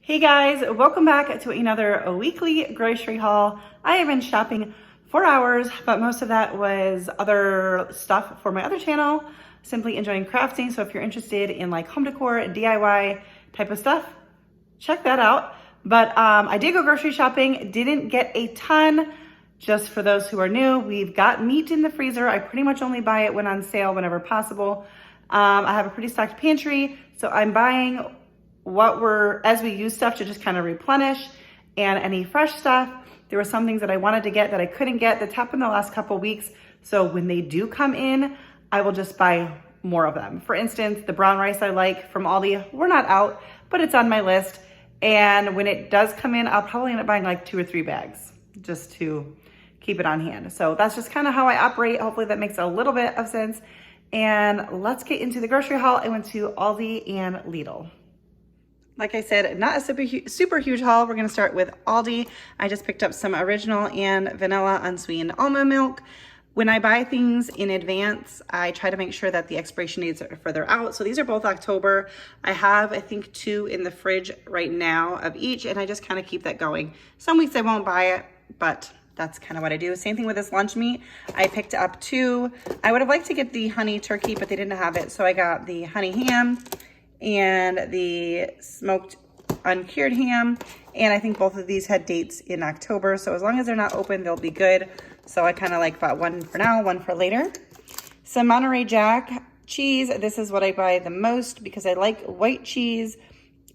Hey guys, welcome back to another weekly grocery haul. I have been shopping for hours, but most of that was other stuff for my other channel, Simply Enjoying Crafting. So if you're interested in like home decor, DIY type of stuff, check that out. But I did go grocery shopping, didn't get a ton. Just for those who are new, we've got meat in the freezer. I pretty much only buy it when on sale whenever possible. I have a pretty stocked pantry, so I'm buying as we use stuff to just kind of replenish, and any fresh stuff. There were some things that I wanted to get that I couldn't get that's happened the last couple weeks. So when they do come in, I will just buy more of them. For instance, the brown rice I like from Aldi, we're not out, but it's on my list. And when it does come in, I'll probably end up buying like 2 or 3 bags just to keep it on hand. So that's just kind of how I operate. Hopefully that makes a little bit of sense. And let's get into the grocery haul. I went to Aldi and Lidl. Like I said, not a super huge haul. We're gonna start with Aldi. I just picked up some original and vanilla unsweetened almond milk. When I buy things in advance, I try to make sure that the expiration dates are further out. So these are both October. I have, I think, 2 in the fridge right now of each, and I just kind of keep that going. Some weeks I won't buy it, but that's kind of what I do. Same thing with this lunch meat. I picked up 2. I would have liked to get the honey turkey, but they didn't have it. So I got the honey ham and the smoked uncured ham. And I think both of these had dates in October. So as long as they're not open, they'll be good. So I kind of like bought one for now, one for later. Some Monterey Jack cheese. This is what I buy the most because I like white cheese.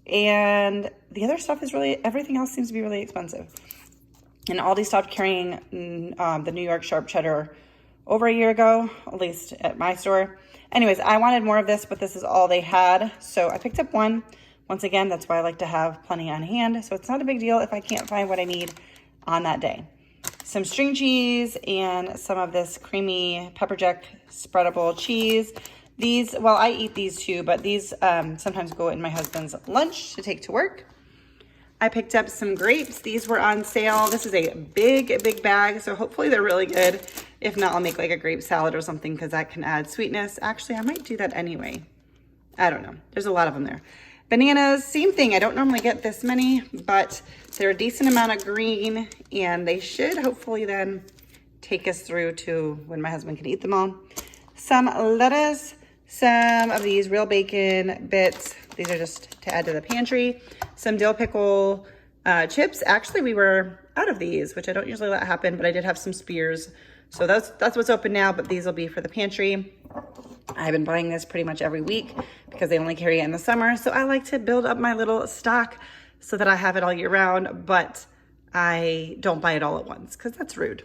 And the other stuff is everything else seems to be really expensive. And Aldi stopped carrying the New York sharp cheddar over a year ago, at least at my store. Anyways, I wanted more of this, but this is all they had. So I picked up one. Once again, that's why I like to have plenty on hand. So it's not a big deal if I can't find what I need on that day. Some string cheese and some of this creamy pepper jack spreadable cheese. These, well, I eat these too, but these sometimes go in my husband's lunch to take to work. I picked up some grapes. These were on sale. This is a big bag, so hopefully they're really good. If not, I'll make like a grape salad or something because that can add sweetness. Actually, I might do that anyway. I don't know. There's a lot of them there. Bananas, same thing. I don't normally get this many, but they're a decent amount of green, and they should hopefully then take us through to when my husband can eat them all. Some lettuce, some of these real bacon bits. These are just to add to the pantry. Some dill pickle chips. Actually, we were out of these, which I don't usually let happen, but I did have some spears. So that's what's open now, but these will be for the pantry. I've been buying this pretty much every week because they only carry it in the summer. So I like to build up my little stock so that I have it all year round, but I don't buy it all at once because that's rude.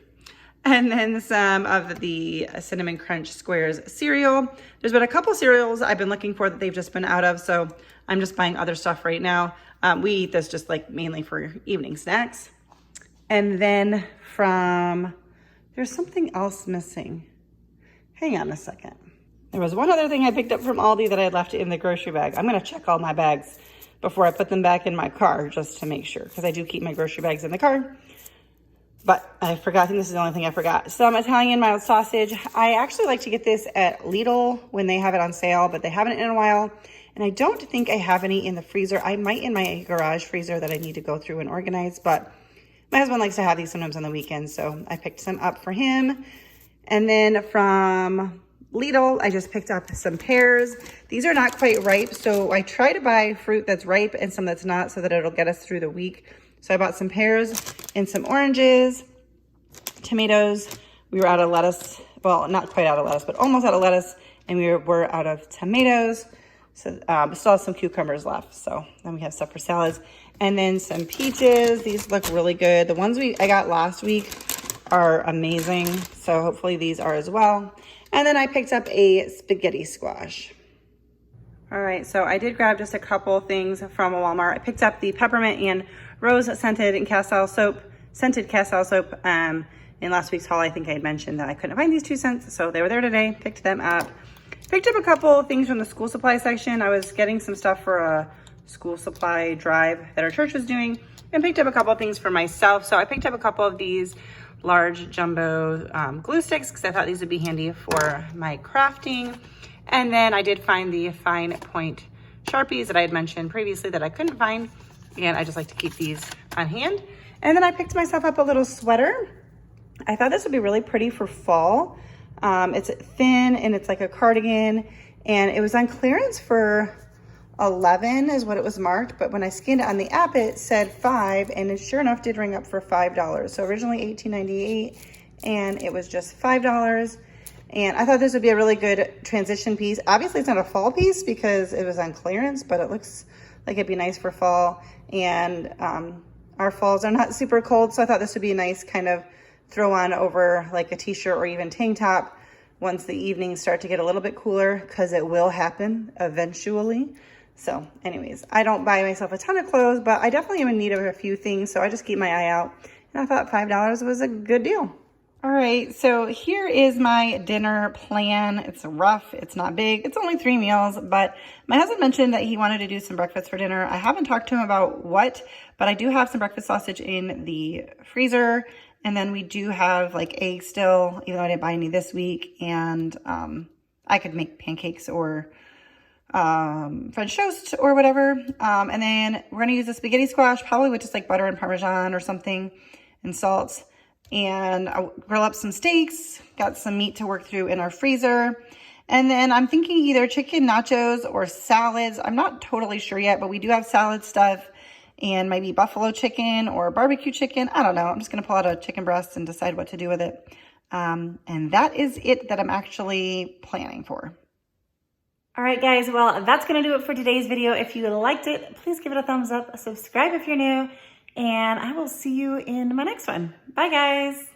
And then some of the Cinnamon Crunch Squares cereal. There's been a couple cereals I've been looking for that they've just been out of, so I'm just buying other stuff right now. We eat this just like mainly for evening snacks. And then there's something else missing. Hang on a second. There was one other thing I picked up from Aldi that I left in the grocery bag. I'm gonna check all my bags before I put them back in my car just to make sure, because I do keep my grocery bags in the car. But I forgot, I think this is the only thing I forgot. Some Italian mild sausage. I actually like to get this at Lidl when they have it on sale, but they haven't in a while. And I don't think I have any in the freezer. I might in my garage freezer that I need to go through and organize, but my husband likes to have these sometimes on the weekends, so I picked some up for him. And then from Lidl, I just picked up some pears. These are not quite ripe, so I try to buy fruit that's ripe and some that's not so that it'll get us through the week. So I bought some pears and some oranges, tomatoes. We were out of lettuce. Well, not quite out of lettuce, but almost out of lettuce. And we were out of tomatoes. So still have some cucumbers left. So then we have stuff for salads. And then some peaches. These look really good. The ones I got last week are amazing. So hopefully these are as well. And then I picked up a spaghetti squash. All right, so I did grab just a couple things from Walmart. I picked up the peppermint and rose scented cast iron soap. In last week's haul, I think I had mentioned that I couldn't find these 2 cents, so they were there today. Picked them up. Picked up a couple things from the school supply section. I was getting some stuff for a school supply drive that our church was doing, and picked up a couple of things for myself. So I picked up a couple of these large jumbo glue sticks because I thought these would be handy for my crafting. And then I did find the fine point Sharpies that I had mentioned previously that I couldn't find. and I just like to keep these on hand. And then I picked myself up a little sweater. I thought this would be really pretty for fall. It's thin and it's like a cardigan, and it was on clearance for $11 is what it was marked, but when I scanned it on the app, it said $5, and it sure enough did ring up for $5. So originally $18.98, and it was just $5. And I thought this would be a really good transition piece. Obviously, it's not a fall piece because it was on clearance, but it looks like it'd be nice for fall. And our falls are not super cold, so I thought this would be a nice kind of throw on over like a t-shirt or even tank top once the evenings start to get a little bit cooler, because it will happen eventually. So anyways, I don't buy myself a ton of clothes, but I definitely am in need of a few things, so I just keep my eye out. And I thought $5 was a good deal. All right, so here is my dinner plan. It's rough, it's not big, it's only 3 meals, but my husband mentioned that he wanted to do some breakfast for dinner. I haven't talked to him about what, but I do have some breakfast sausage in the freezer. And then we do have like eggs still, even though I didn't buy any this week. And I could make pancakes or French toast or whatever. And then we're gonna use the spaghetti squash, probably with just like butter and Parmesan or something and salt. And I'll grill up some steaks, got some meat to work through in our freezer. And then I'm thinking either chicken nachos or salads. I'm not totally sure yet, but we do have salad stuff. And maybe buffalo chicken or barbecue chicken. I don't know. I'm just going to pull out a chicken breast and decide what to do with it. And that is it that I'm actually planning for. All right, guys. Well, that's going to do it for today's video. If you liked it, please give it a thumbs up. Subscribe if you're new. And I will see you in my next one. Bye, guys.